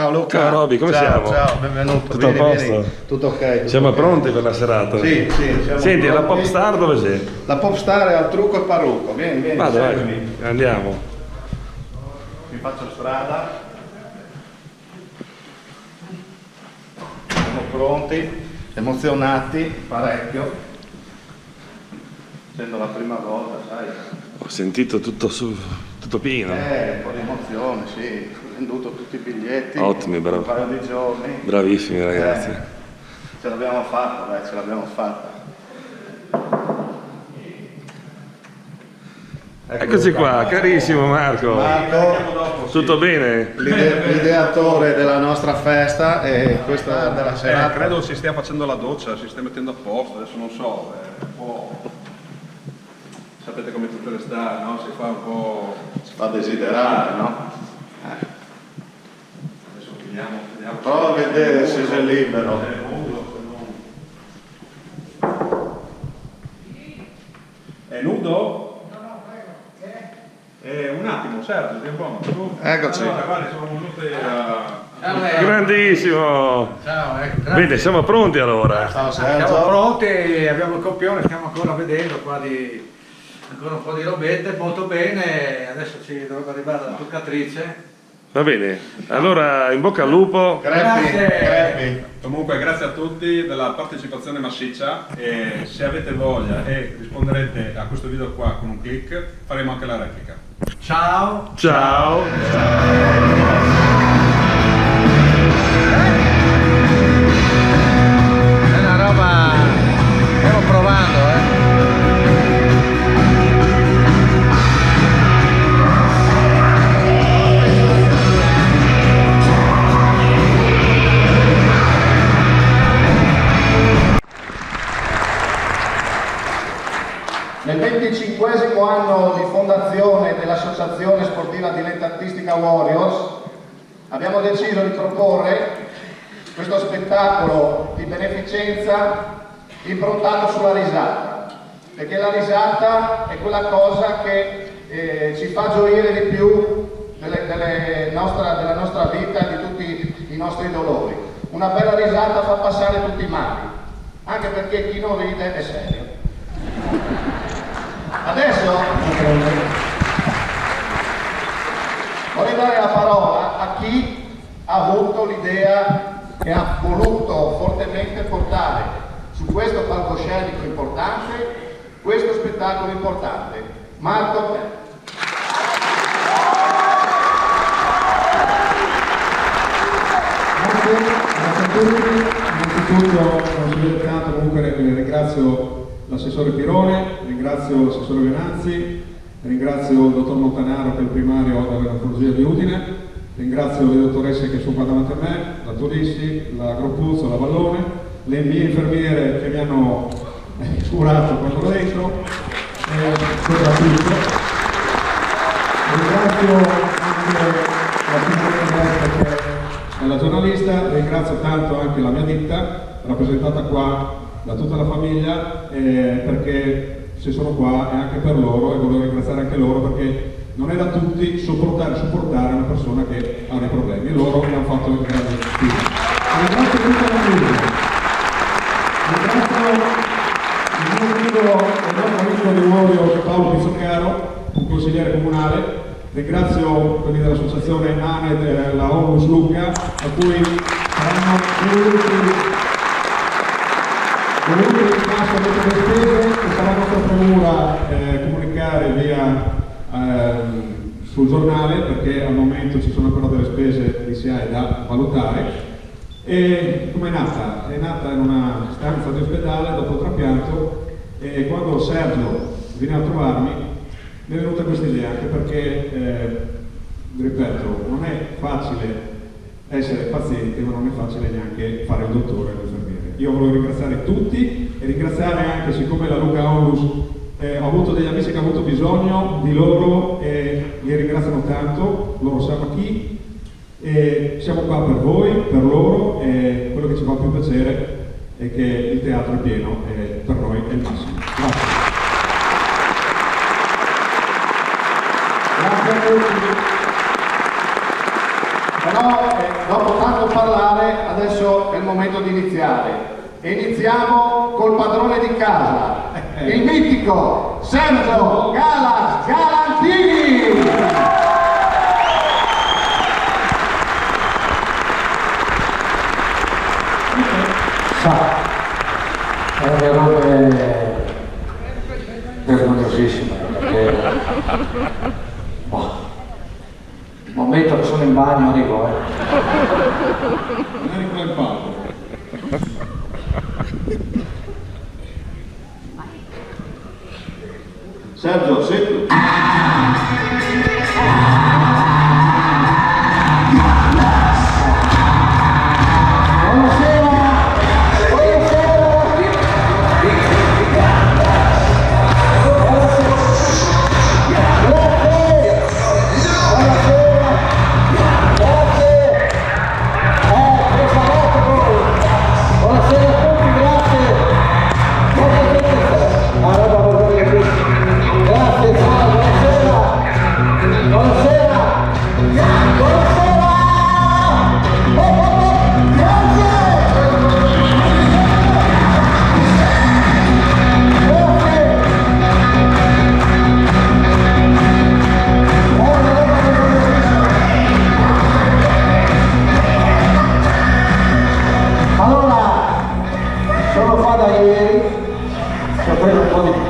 ciao Luca. Ciao Roby, come siamo? Ciao, benvenuto. Tutto a posto? Tutto ok. Tutto Siamo okay. pronti per la serata? Sì, siamo Senti, pronti. la Popstar dove sei? La Popstar è al trucco e parrucco. Vieni, Vado, seguimi. andiamo. Vi faccio strada. Siamo pronti, emozionati, parecchio. Essendo la prima volta, sai. Ho sentito tutto pieno. Un po' di emozione, sì. Ho venduto tutti i biglietti. Ottimi, bravo. Un paio di giorni. Bravissimi ragazzi. Ce l'abbiamo fatta, dai, ce l'abbiamo fatta. Eccoci qua, carissimo Marco. Tutto bene? L'ideatore della nostra festa e questa della serata. Credo si stia facendo la doccia, si stia mettendo a posto, adesso non so, un po'... Sapete come tutte le star, no? Si fa un po'... Si fa desiderare, no? Adesso vediamo. Prova a vedere se sei libero. È nudo? Un attimo, Sergio, ti buono. Eccoci. Allora, guarda, sono venute a... Grandissimo. Ciao, Bene, siamo pronti allora. Ciao siamo Sergio. pronti, abbiamo il copione, stiamo ancora vedendo qua ancora un po' di robette, molto bene, adesso ci dovrebbe arrivare la toccatrice. Va bene, allora in bocca al lupo. Crepi. Comunque grazie a tutti della partecipazione massiccia e se avete voglia e risponderete a questo video qua con un click faremo anche la replica. Ciao! Ciao. È una roba, stiamo provando, Nel 25esimo anno di fondazione dell'Associazione Sportiva Dilettantistica Warriors abbiamo deciso di proporre questo spettacolo di beneficenza improntato sulla risata, perché la risata è quella cosa che ci fa gioire di più della nostra vita e di tutti i nostri dolori. Una bella risata fa passare tutti i mali, anche perché chi non ride è serio. Adesso vorrei dare la parola a chi ha avuto l'idea e ha voluto fortemente portare su questo palcoscenico importante questo spettacolo importante. Marco. Grazie a tutti. Innanzitutto non si vede tanto, comunque ringrazio l'assessore Pirone, ringrazio l'assessore Venanzi, ringrazio il dottor Montanaro che è il primario della neurologia di Udine, ringrazio le dottoresse che sono qua davanti a me, la Tulissi, la Groppuzzo, la Vallone, le mie infermiere che mi hanno curato quando ero dentro, soprattutto. Ringrazio anche la signora che è la giornalista, ringrazio tanto anche la mia ditta, rappresentata qua da tutta la famiglia, perché se sono qua è anche per loro e volevo ringraziare anche loro perché non è da tutti supportare una persona che ha dei problemi, loro mi hanno fatto un grande stima. Ringrazio tutta la famiglia, ringrazio il mio amico di Warriors Paolo Pizzoccaro, un consigliere comunale, ringrazio quelli dell'associazione ANED e la Onlus Luca, a cui saranno comunque il massimo delle spese che sarà nostra premura comunicare via sul giornale perché al momento ci sono ancora delle spese di SIAE da valutare. E come è nata? È nata in una stanza di ospedale dopo il trapianto e quando Sergio viene a trovarmi mi è venuta questa idea anche perché, ripeto, non è facile essere paziente ma non è facile neanche fare il dottore e l'infermiere. Io voglio ringraziare tutti e ringraziare anche, siccome la Luca Onlus ho avuto degli amici che hanno avuto bisogno di loro e li ringraziano tanto, loro sanno chi, e siamo qua per voi, per loro e quello che ci fa più piacere è che il teatro è pieno e per noi è il massimo. Grazie. Grazie a tutti. Però dopo tanto parlare adesso è il momento di iniziare. E iniziamo col padrone di casa, il mitico Sergio Galas Galantini! È una roba vergognosissima, perché momento che sono in bagno arrivo, Non eri con il palco. Sergio, sì.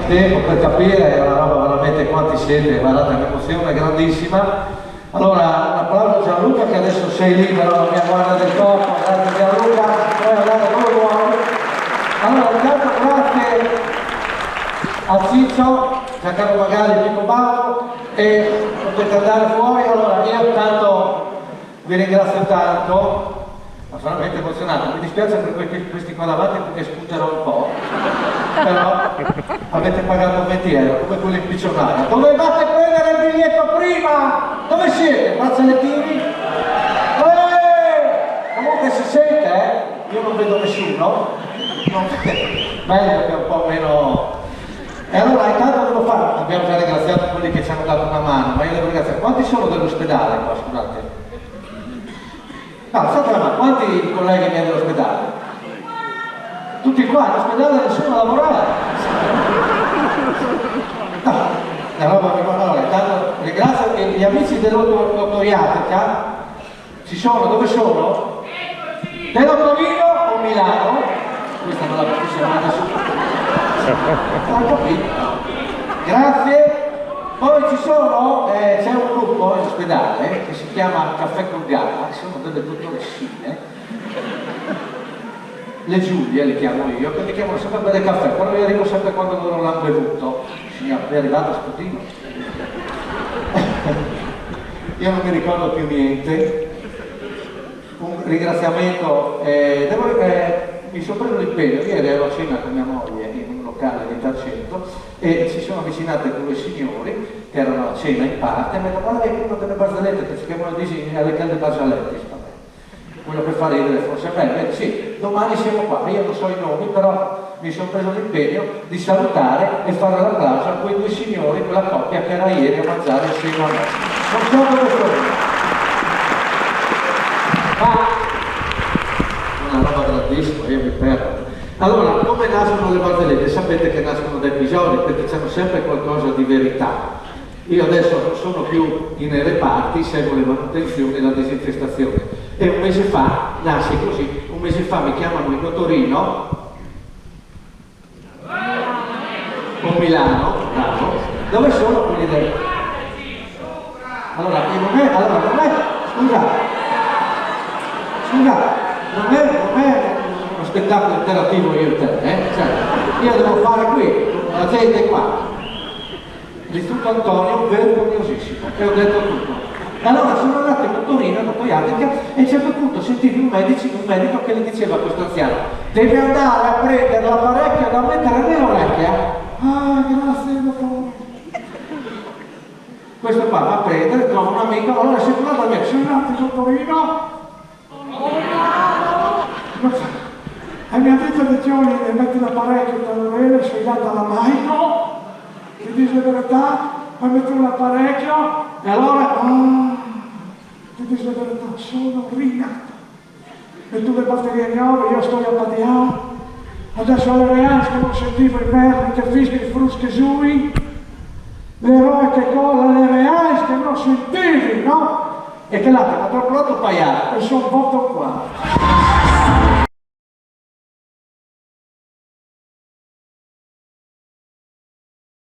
Tempo per capire, è una roba veramente, quanti siete, guardate, l'emozione è grandissima. Allora, un applauso a Gianluca che adesso sei libero alla mia guardia del corpo, grazie Gianluca, puoi andare dove vuoi. Allora, intanto grazie a Ciccio, Giancarlo Magali, Pippo Baudo, e potete andare fuori. Allora, io tanto vi ringrazio tanto. Sono veramente emozionato, mi dispiace per questi qua davanti perché sputerò un po', però avete pagato 20 euro come quelli in piccionaria. Dovevate prendere il biglietto prima! Dove siete? Braccialettini? Comunque si sente, io non vedo nessuno, meglio che un po' meno. E allora intanto devo fare, abbiamo già ringraziato quelli che ci hanno dato una mano, ma io devo ringraziare, quanti sono dell'ospedale qua, scusate? No, state la mano, quanti colleghi miei dell'ospedale? Tutti qua, in ospedale nessuno lavora. No, la roba mi allora, intanto ringrazio gli amici dell'Odontoiatrica. Ci sono, dove sono? Dell'Otorino o Milano? Questa non la capisce mai nessuno. Ho capito. Grazie. Poi ci sono, c'è un gruppo in ospedale che si chiama Caffè con Gala, sono delle dottoressine, le Giulie le chiamo io, che mi chiamano sempre a bere caffè, però io arrivo sempre quando loro l'hanno bevuto. Signora, è arrivato a Scudino. Io non mi ricordo più niente. Un ringraziamento, mi sono preso l'impegno, ieri ero a cena con mia moglie in un locale di Tarcento e si sono avvicinate due signori che erano a cena in parte e mi hanno detto guarda che uno delle barzellette che si chiamano alle calde barzellette, quello per fare ridere forse bene, sì, domani siamo qua, io non so i nomi, però mi sono preso l'impegno di salutare e fare l'applauso a quei due signori, quella coppia che era ieri a mangiare insieme a me. Non so dove sono. Ma una roba grandissima, io mi perdo. Allora, come nascono le barzellette? Sapete che nascono da episodi perché c'è sempre qualcosa di verità. Io adesso non sono più nei reparti, seguo le manutenzioni e la disinfestazione. E un mese fa, nasce così, un mese fa mi chiamano in Torino o Milano, bravo, dove sono quelli del... Allora, non è, scusa, non è uno spettacolo interattivo io e te, cioè, io devo fare qui, la gente qua, l'Istituto Antonio, vergognosissimo, e ho detto tutto. E allora sono andato in Torino, Odontoiatrica, e a un certo punto sentivi un medico che le diceva a questo anziano, devi andare a prendere l'apparecchio da mettere nell'orecchia. Ah, grazie, dottore. Questo qua va a prendere, trova un amico, allora sei tornato a me, sei andato in Torino? E mi ha detto che Giorni ne mette l'apparecchio dall'orelha, sei andata alla Maico, ti dice la verità, poi mettere l'apparecchio, e allora, ti dice la verità, sono rinato. E tu le batterie nuove, io sto a Badià, adesso alle Reals che non sentivo i verdi che fischi i fruschi sui, l'eroe che colla le Reals che non sentivi, no? E che l'ha pagato pagato e sono fatto qua.